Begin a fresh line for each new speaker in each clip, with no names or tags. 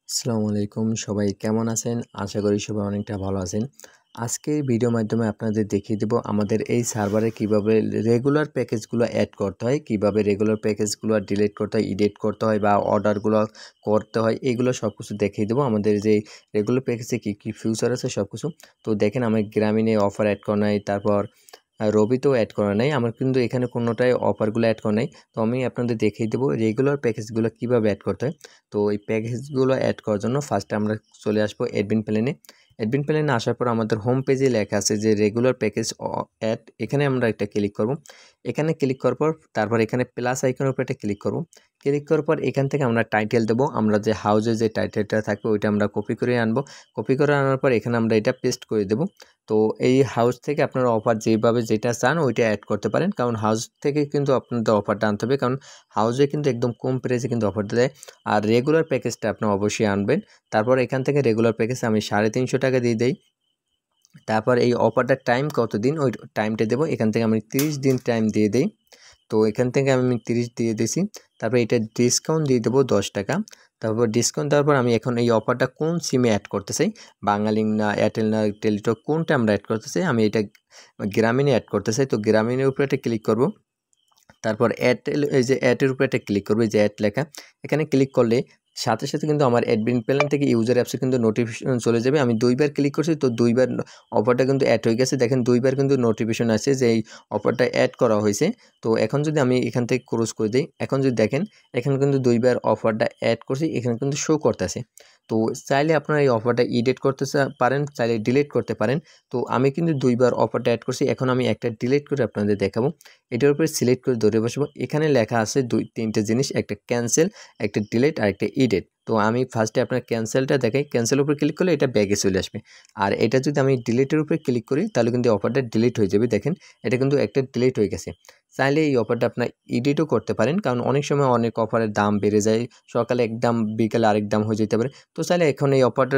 আসসালামু আলাইকুম সবাই কেমন আছেন? আশা করি সবাই অনেকটা ভালো আছেন। আজকে ভিডিও মাধ্যমে আপনাদের দেখিয়ে দেব আমাদের এই সার্ভারে কিভাবে রেগুলার প্যাকেজগুলো অ্যাড করতে হয়, কিভাবে রেগুলার প্যাকেজগুলো ডিলিট করতে হয়, এডিট করতে হয় বা অর্ডারগুলো করতে হয়, এগুলো সবকিছু দেখিয়ে দেব। আমাদের যে রেগুলার প্যাকেজে কী ফিচার আছে সবকিছু। তো দেখেন আমি গ্রামীণে অফার অ্যাড করা নাই, তারপর রবিতেও অ্যাড করা নাই, আমার কিন্তু এখানে কোনোটাই অফারগুলো অ্যাড করা নাই। তো আমি আপনাদের দেখিয়ে দেবো রেগুলার প্যাকেজগুলো কীভাবে অ্যাড করতে হয়। তো এই প্যাকেজগুলো অ্যাড করার জন্য ফার্স্টে আমরা চলে আসবো অ্যাডমিন প্ল্যানে। অ্যাডমিন প্ল্যানে আসার পর আমাদের হোম পেজে লেখা আছে যে রেগুলার প্যাকেজ অ্যাড, এখানে আমরা একটা ক্লিক করব। এখানে ক্লিক করার পর তারপর এখানে প্লাস আইকনের উপর একটা ক্লিক করব। ক্লিক করার পর এখান থেকে আমরা টাইটেল দেবো, আমরা যে হাউজে যে টাইটেলটা থাকবে ওইটা আমরা কপি করে আনবো। কপি করে আনার পর এখানে আমরা এটা পেস্ট করে দেবো। তো এই হাউস থেকে আপনারা অফার যেভাবে যেটা চান ওইটা অ্যাড করতে পারেন, কারণ হাউস থেকে কিন্তু আপনাদের অফারটা আনতে হবে, কারণ হাউসে কিন্তু একদম কম প্রাইসে কিন্তু অফারটা দেয়। আর রেগুলার প্যাকেজটা আপনি অবশ্যই আনবেন। তারপর এখান থেকে রেগুলার প্যাকেজ আমি 350 টাকা দিয়ে দেই। তারপর এই অফারটার টাইম কতদিন ওই টাইমটা দেবো, এখান থেকে আমি 30 দিন টাইম দিয়ে দিই। তো এখান থেকে আমি 30 দিয়ে দিয়েছি। তারপর এটা ডিসকাউন্ট দিয়ে দেবো 10 টাকা। তারপর ডিসকাউন্ট দেওয়ার পর আমি এখন এই অফারটা কোন সিমে অ্যাড করতে চাই, বাঙালিং না এয়ারটেল না টেলিটক, কোনটা আমরা অ্যাড করতে চাই, আমি এটা গ্রামীণে অ্যাড করতে চাই। তো গ্রামীণের উপরে একটা ক্লিক করব। তারপর এয়ারটেল এই যে অ্যাডের উপরে একটা ক্লিক করবে, যে অ্যাড লেখা, এখানে ক্লিক করলে সাথে সাথে কিন্তু আমার অ্যাডমিন প্ল্যান থেকে ইউজার অ্যাপসে কিন্তু নোটিফিকেশন চলে যাবে। আমি দুইবার ক্লিক করছি, তো দুইবার অফারটা কিন্তু অ্যাড হয়ে গেছে। দেখেন দুইবার কিন্তু নোটিফিকেশন আছে যে এই অফারটা অ্যাড করা হয়েছে। তো এখন যদি আমি এখান থেকে ক্লোজ করে দিই, এখন যদি দেখেন এখানে কিন্তু দুইবার অফারটা অ্যাড করছি, এখানে কিন্তু শো করতেছে। তো চাইলে আপনারা এই অফারটা এডিট করতে পারেন, চাইলে ডিলিট করতে পারেন। তো আমি কিন্তু দুইবার অফারটা অ্যাড করছি, এখন আমি একটা ডিলিট করে আপনাদের দেখাবো। এটার উপরে সিলেক্ট করে ধরে বসবো। এখানে লেখা আছে তিনটে জিনিস, একটা ক্যান্সেল, একটা ডিলিট আর একটা এডিট। তো আমি ফার্স্টে আপনার ক্যান্সেলটা দেখাই। ক্যান্সেলের উপরে ক্লিক করলে এটা ব্যাগে চলে আসবে। আর এটা যদি আমি ডিলিটের উপরে ক্লিক করি তাহলে কিন্তু অফারটা ডিলিট হয়ে যাবে। দেখেন এটা কিন্তু একটা ডিলিট হয়ে গেছে। চাইলে এই অফারটা আপনার এডিটও করতে পারেন, কারণ অনেক সময় অনেক অফারের দাম বেড়ে যায়, সকালে এক দাম বিকালে আরেক দাম হয়ে যেতে পারে। তো চাইলে এখন এই অফারটা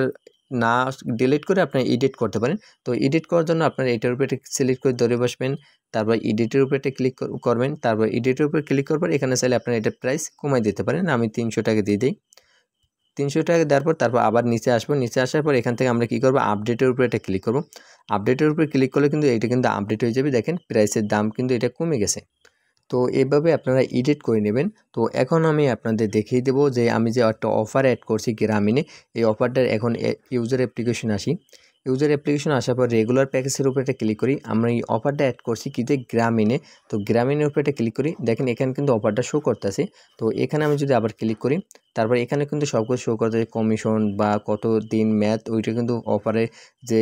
না ডিলিট করে আপনি এডিট করতে পারেন। তো এডিট করার জন্য আপনার এটার উপরে সিলেক্ট করে ধরে বসবেন। তারপর এডিটের উপরে একটা ক্লিক করবেন। তারপর এডিটের উপরে ক্লিক করার পর এখানে চাইলে আপনার এটা প্রাইস কমাই দিতে পারেন। আমি 300 টাকা দিয়ে দিই। 300 টাকা দেওয়ার পর তারপর আবার নিচে আসবো। নিচে আসার পর এখান থেকে আমরা কী করবো, আপডেটের উপরে এটা ক্লিক করব। আপডেটের উপরে ক্লিক করলে কিন্তু এটা কিন্তু আপডেট হয়ে যাবে। দেখেন প্রাইসের দাম কিন্তু এটা কমে গেছে। তো এভাবে আপনারা এডিট করে নেবেন। তো এখন আমি আপনাদের দেখিয়ে দেবো যে আমি যে একটা অফার অ্যাড করছি গ্রামীণে, এই অফারটার এখন ইউজার অ্যাপ্লিকেশন আসি। ইউজার অ্যাপ্লিকেশন আসার পর রেগুলার প্যাকেজের উপরে একটা ক্লিক করি। আমরা এই অফারটা অ্যাড করছি কিন্তু গ্রামীণে। তো গ্রামীণের উপরে একটা ক্লিক করি, দেখেন এখানে কিন্তু অফারটা শো করতেছে। তো এখানে আমি যদি আবার ক্লিক করি, তারপর এখানে কিন্তু সব কিছু শো করতেছে, কমিশন বা কত দিন ম্যাথ, ওইটা কিন্তু অফারে যে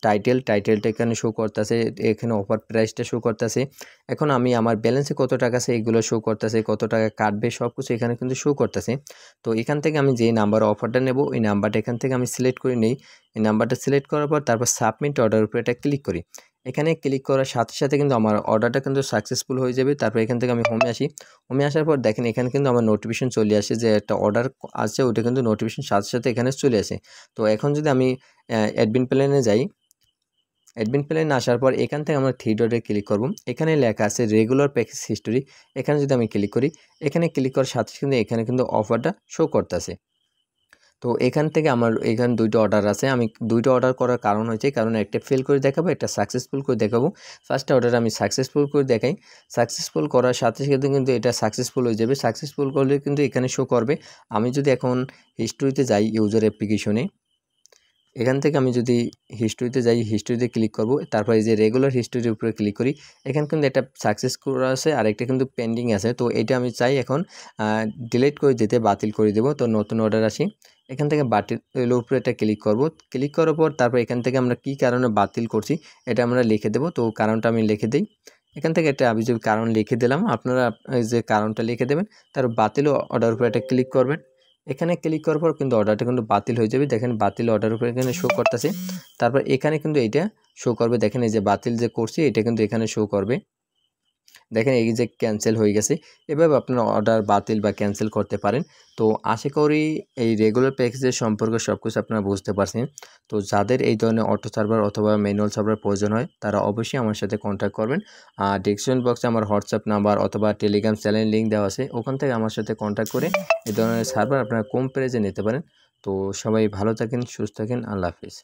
টাইটেলটা এখানে শো করতেছে, এখানে অফার প্রাইসটা শো করতেছে। এখন আমি আমার ব্যালেন্সে কত টাকা আছে এগুলো শো করতেছে, কত টাকা কাটবে সব কিছু এখানে কিন্তু শো করতেছে। তো এখান থেকে আমি যে নাম্বার অফারটা নেব ওই নাম্বারটা এখান থেকে আমি সিলেক্ট করে নিই। এই নাম্বারটা সিলেক্ট করার পর তারপর সাবমিট অর্ডার উপরে এটা ক্লিক করি। এখানে ক্লিক করার সাথে সাথে কিন্তু আমার অর্ডারটা কিন্তু সাকসেসফুল হয়ে যাবে। তারপর এখান থেকে আমি হোমে আসি। হোমে আসার পর দেখেন এখানে কিন্তু আমার নোটিফিকেশন চলে আসে যে একটা অর্ডার আছে, ওইটা কিন্তু নোটিফিকেশন সাথে সাথে এখানে চলে আসে। তো এখন যদি আমি অ্যাডমিন প্ল্যানে যাই, অ্যাডমিন প্ল্যানে আসার পর এখান থেকে আমরা থ্রি ডটে ক্লিক করব। এখানে লেখা আছে রেগুলার প্যাকেজ হিস্টোরি। এখানে যদি আমি ক্লিক করি, এখানে ক্লিক করার সাথে সাথে এখানে কিন্তু অফারটা শো করতেছে। তো এখান থেকে আমার এখানে দুইটা অর্ডার আছে। আমি দুইটা অর্ডার করার কারণ হয়েছে, কারণ একটা ফেল করে দেখাবো, একটা সাকসেসফুল করে দেখাবো। ফার্স্ট অর্ডার আমি সাকসেসফুল করে দেখাই। সাকসেসফুল করার সাথে সাথে কিন্তু এটা সাকসেসফুল হয়ে যাবে। সাকসেসফুল করলে কিন্তু এখানে শো করবে। আমি যদি এখন হিস্টোরিতে যাই, ইউজার অ্যাপ্লিকেশনে, এখান থেকে আমি যদি হিস্টোরিতে যাই, হিস্টোরিতে ক্লিক করব। তারপর এই যে রেগুলার হিস্টোরির উপরে ক্লিক করি, এখানে কিন্তু একটা সাকসেস করা আছে আর একটা কিন্তু পেন্ডিং আছে। তো এটা আমি চাই এখন ডিলিট করে দিতে, বাতিল করে দেব। তো নতুন অর্ডার আসি, এখান থেকে বাতিলের উপরে এটা ক্লিক করব। ক্লিক করার পর তারপর এখান থেকে আমরা কি কারণে বাতিল করছি এটা আমরা লিখে দেব। তো কারণটা আমি লিখে দিই। এখান থেকে একটা আমি যে কারণ লিখে দিলাম, আপনারা যে কারণটা লিখে দেবেন। তার বাতিল অর্ডার উপরে এটা ক্লিক করবেন। এখানে ক্লিক করার পর কিন্তু অর্ডারটা কিন্তু বাতিল হয়ে যাবে। দেখেন বাতিল অর্ডার উপরে এখানে শো করতেছে। তারপর এখানে কিন্তু এইটা শো করবে, দেখেন এই যে বাতিল যে করছি এটা কিন্তু এখানে শো করবে। দেখেন এই যে ক্যান্সেল হয়ে গেছে। এভাবে আপনারা অর্ডার বাতিল বা ক্যান্সেল করতে পারেন। তো আশা করি এই রেগুলার প্যাকেজের সম্পর্কে সব কিছু আপনারা বুঝতে পারছেন। তো যাদের এই ধরনের অটো সার্ভার অথবা ম্যানুয়াল সার্ভার প্রয়োজন হয় তারা অবশ্যই আমার সাথে কন্ট্যাক্ট করবেন। আর ডেসক্রিপশন বক্সে আমার হোয়াটসঅ্যাপ নাম্বার অথবা টেলিগ্রাম চ্যানেল লিঙ্ক দেওয়া আছে, ওখান থেকে আমার সাথে কন্ট্যাক্ট করে এই ধরনের সার্ভার আপনারা কম প্রাইসে নিতে পারেন। তো সবাই ভালো থাকেন, সুস্থ থাকেন, আল্লাহ হাফিজ।